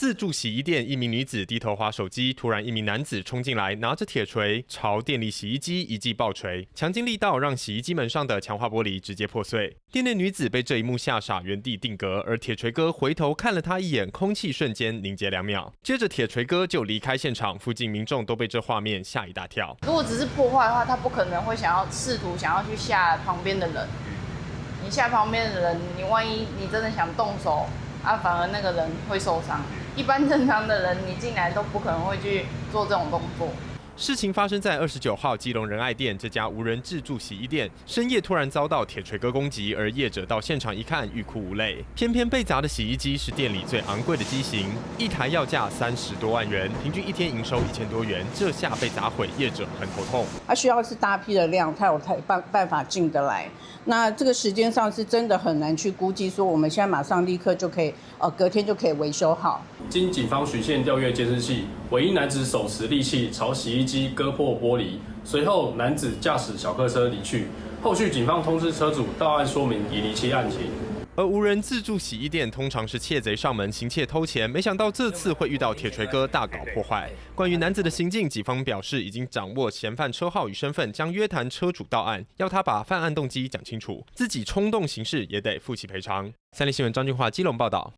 自助洗衣店，一名女子低头滑手机，突然一名男子冲进来，拿着铁锤朝店里洗衣机一记暴锤，强劲力道让洗衣机门上的强化玻璃直接破碎。店内女子被这一幕吓傻，原地定格，而铁锤哥回头看了她一眼，空气瞬间凝结2秒，接着铁锤哥就离开现场，附近民众都被这画面吓一大跳。如果只是破坏的话，他不可能会试图想要去吓旁边的人。你吓旁边的人，你万一你真的想动手啊，反而那个人会受伤。一般正常的人，你进来都不可能会去做这种动作。事情发生在29号基隆仁爱店这家无人自助洗衣店，深夜突然遭到铁锤哥攻击，而业者到现场一看，欲哭无泪。偏偏被砸的洗衣机是店里最昂贵的机型，一台要价30多万元，平均一天营收1000多元，这下被砸毁，业者很头痛。它需要是大批的量，才有办法进得来。那这个时间上是真的很难去估计，说我们现在马上立刻就可以，隔天就可以维修好。经警方循线调阅监视器，唯一男子手持利器朝洗衣机割破玻璃，随后男子驾驶小客车离去。后续警方通知车主到案说明，以厘清案情。而无人自助洗衣店通常是窃贼上门行窃偷钱，没想到这次会遇到铁锤哥大搞破坏。关于男子的行径，警方表示已经掌握嫌犯车号与身份，将约谈车主到案，要他把犯案动机讲清楚，自己冲动行事也得负起赔偿。三立新闻张俊华基隆报道。